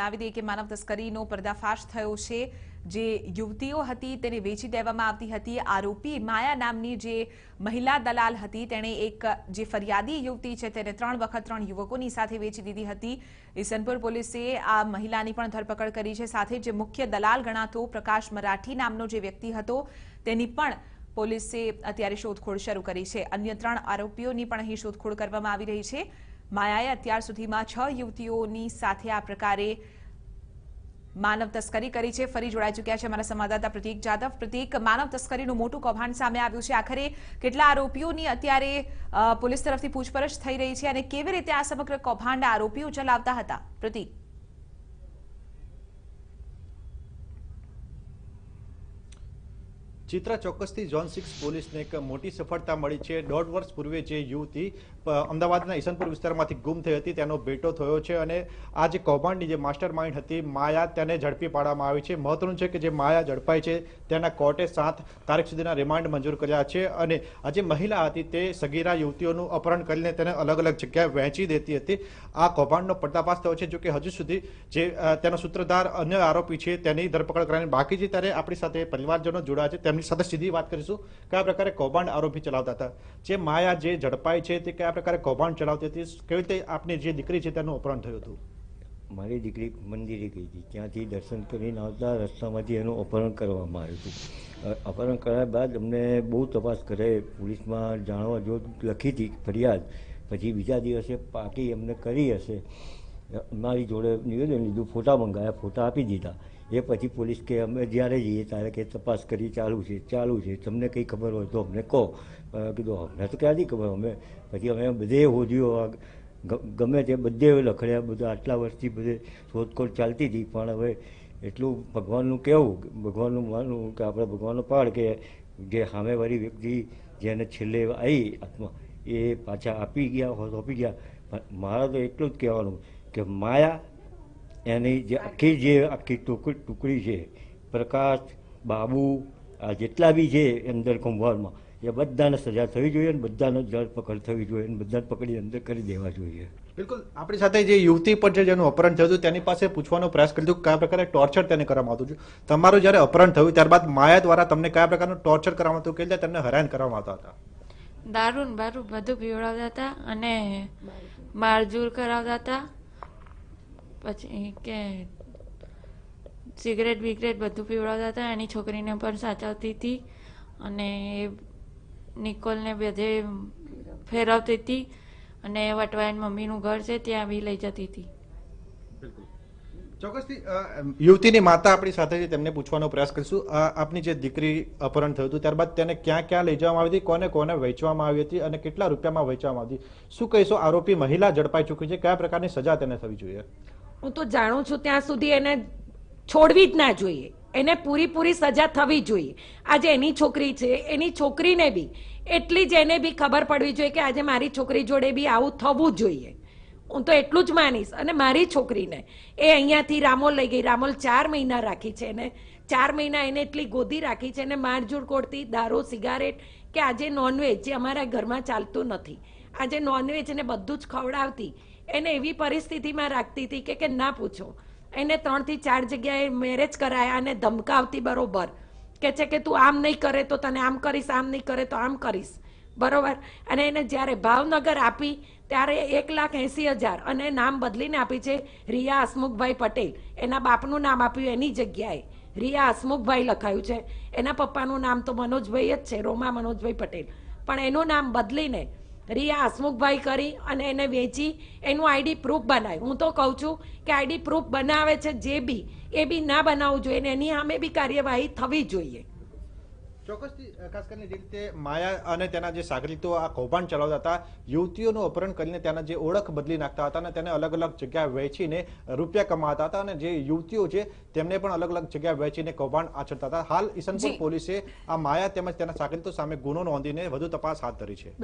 જણાવી દઈએ કે માનવ તસ્કરીનો પર્દાફાશ થયો છે। જે યુવતીઓ હતી તેને વેચી દેવામાં આવતી હતી। આરોપી માયા નામની જે મહિલા દલાલ હતી તેણે એક જે ફરિયાદી યુવતી છે તેને 3 વખત 3 યુવકોની સાથે વેચી દીધી હતી। ઈસનપુર પોલીસે આ મહિલાની પણ ધરપકડ કરી છે। સાથે જે મુખ્ય દલાલ ગણાતો પ્રકાશ મરાઠી નામનો જે વ્યક્તિ હતો તેની પણ પોલીસે અત્યારે શોધખોળ શરૂ કરી છે। અન્ય 3 આરોપીઓની પણ અહીં શોધખોળ કરવામાં આવી રહી છે। માયાએ અત્યાર સુધીમાં 6 યુવતીઓની સાથે આ પ્રકારે માનવ તસ્કરી કરી છે। ફરી જોડાઈ ચૂક્યા છે અમારા સંવાદદાતા પ્રતીક જાદવ। પ્રતીક, માનવ તસ્કરીનું મોટું કૌભાંડ સામે આવ્યું છે। આખરે કેટલા આરોપીઓની અત્યારે પોલીસ તરફથી પૂછપરછ થઈ રહી છે અને કેવી રીતે આ સમગ્ર કૌભાંડ આરોપીઓ ચલાવતા હતા? પ્રતીક, ચિત્રા, ચોક્કસથી ઝોન 6 પોલીસને એક મોટી સફળતા મળી છે। 1.5 વર્ષ પૂર્વે જે યુવતી અમદાવાદના ઈસનપુર વિસ્તારમાંથી ગુમ થઈ હતી તેનો ભેટો થયો છે અને આ જે કૌભાંડની જે માસ્ટર માઇન્ડ હતી માયા તેને ઝડપી પાડવામાં આવી છે। મહત્વનું છે કે જે માયા ઝડપાઈ છે તેના કોર્ટે 7 તારીખ સુધીના રિમાન્ડ મંજૂર કર્યા છે અને આ જે મહિલા હતી તે સગીરા યુવતીઓનું અપહરણ કરીને તેને અલગ અલગ જગ્યાએ વહેંચી દેતી હતી। આ કૌભાંડનો પર્દાફાશ થયો છે। જો કે હજુ સુધી જે તેનો સૂત્રધાર અન્ય આરોપી છે તેની ધરપકડ કરવાની બાકી છે। ત્યારે આપણી સાથે પરિવારજનો જોડાયા છે, તેમની સાથે સીધી વાત કરીશું કયા પ્રકારે કૌભાંડ આરોપી ચલાવતા હતા। જે માયા જે ઝડપાઈ છે તે કયા પ્રકારે કૌભાંડ ચલાવતી હતી, કેવી રીતે આપની જે દીકરી છે તેનું અપહરણ થયું હતું? મારી દીકરી મંદિરે ગઈ હતી, ત્યાંથી દર્શન કરીને આવતા રસ્તામાંથી એનું અપહરણ કરવામાં આવ્યું હતું। અપહરણ કર્યા બાદ અમને બહુ તપાસ કરે, પોલીસમાં જાણવા જો લખી હતી ફરિયાદ, પછી બીજા દિવસે પાર્ટી એમને કરી હશે, મારી જોડે નિવેદન લીધું, ફોટા મંગાવ્યા, ફોટા આપી દીધા। એ પછી પોલીસ કે અમે જ્યારે જઈએ ત્યારે કે તપાસ કરી ચાલુ છે, તમને કંઈ ખબર હોય તો અમને કહો। કીધું અમને તો ક્યાંથી ખબર, પછી અમે બધે હોદ્યો ગમે તે બધે લખડ્યા, બધા આટલા વર્ષથી બધે શોધખોળ ચાલતી હતી। પણ હવે એટલું ભગવાનનું કહેવું, ભગવાનનું માનવું કે આપણે ભગવાનનો પાડ કે જે સામેવાળી વ્યક્તિ જેને છેલ્લે આવી આત્મા એ પાછા આપી ગયા। પણ મારે તો એટલું જ કહેવાનું કે માયા એની જે આખી ટુકડી છે, પ્રકાશ, બાબુ, આ જેટલા બી છે અંદર કૌભાંડમાં, એ બધાને સજા થવી જોઈએ અને બધાને ધરપકડ થવી જોઈએ અને બધાને પકડી અંદર કરી દેવા જોઈએ। બિલકુલ, આપણી સાથે જે યુવતી પર છે જેનું અપહરણ થયું હતું તેની પાસે પૂછવાનો પ્રયાસ કર્યો કયા પ્રકારે ટોર્ચર તેને કરવામાં આવતું હતું। તમારું જ્યારે અપહરણ થયું ત્યારબાદ માયા દ્વારા તમને કયા પ્રકારનું ટોર્ચર કરવામાં આવતું, કે રીતે તેમને હેરાન કરવામાં આવતા હતા? દારૂ બારૂ બધું પીવડાવતા હતા અને મારઝૂર કરાવતા હતા। પછી કે સિગરેટ બિગરેટ બધું પીવડાવતા હતા। એની છોકરીને પણ સાચવતી હતી અને નિકોલને બધે ફેરવતી હતી અને વટવાયન મમ્મીનું ઘર છે ત્યાં બી લઈ જતી હતી। ચોક્કસથી યુવતીની માતા આપણી સાથે છે, તેમને પૂછવાનો પ્રયાસ કરીશું। આપની જે દીકરી અપહરણ થયું હતું ત્યારબાદ તેને ક્યાં ક્યાં લઈ જવામાં આવી હતી, કોને કોને વેચવામાં આવી હતી અને કેટલા રૂપિયામાં વેચવામાં આવી હતી? શું કહીશો, આરોપી મહિલા ઝડપાઈ ચૂકી છે, કયા પ્રકારની સજા તેને થવી જોઈએ? હું તો જાણું છું ત્યાં સુધી એને છોડવી જ ના જોઈએ, એને પૂરી સજા થવી જોઈએ। આજે એની છોકરી છે, એની છોકરીને બી એટલી જ એને બી ખબર પડવી જોઈએ કે આજે મારી છોકરી જોડે બી આવું થવું જોઈએ। હું તો એટલું જ માનીશ। અને મારી છોકરીને એ અહીંયાથી રામોલ લઈ ગઈ, રામોલ 4 મહિના રાખી છે એને, 4 મહિના એને એટલી ગોદી રાખી છે એને મારઝૂડ કોડતી, દારૂ, સિગારેટ, કે આજે નોનવેજ જે અમારા ઘરમાં ચાલતું નથી, આજે નોનવેજ એને બધું જ ખવડાવતી, એને એવી પરિસ્થિતિમાં રાખતી હતી કે ના પૂછો। એને 3 થી 4 જગ્યાએ મેરેજ કરાયા અને ધમકાવતી બરોબર, કે છે કે તું આમ નહીં કરે તો તને આમ કરીશ, આમ નહીં કરે તો આમ કરીશ, બરોબર। અને એને જ્યારે ભાવનગર આપી ત્યારે 1,80,000 અને નામ બદલીને આપી છે રિયા હસમુખભાઈ પટેલ, એના બાપનું નામ આપ્યું એની જગ્યાએ રિયા હસમુખભાઈ લખાયું છે, એના પપ્પાનું નામ તો મનોજભાઈ જ છે, રોમા મનોજભાઈ પટેલ, પણ એનું નામ બદલીને રિયા હસમુખભાઈ કરી અને એને વેચી એનું આઈડી પ્રૂફ બનાવ્યું। હું તો કહું છું કે આઈડી પ્રૂફ બનાવે છે જે બી, એ બી ના બનાવવું જોઈએ, એની સામે બી કાર્યવાહી થવી જોઈએ। ચોક્કસથી ખાસ કરીને જે રીતે માયા અને તેના જે સાગરીતો આ કૌભાંડ ચલાવતા હતા, યુવતીઓનું અપહરણ કરીને તેના જે ઓળખ બદલી નાખતા હતા અને તેને અલગ અલગ જગ્યાએ વેચીને રૂપિયા કમાતા હતા અને જે યુવતીઓ છે તેમને પણ અલગ અલગ જગ્યાએ વેચીને કૌભાંડ આચરતા હતા। હાલ ઈસનપુર પોલીસે આ માયા તેમજ તેના સાગરીતો સામે ગુનો નોંધીને વધુ તપાસ હાથ ધરી છે।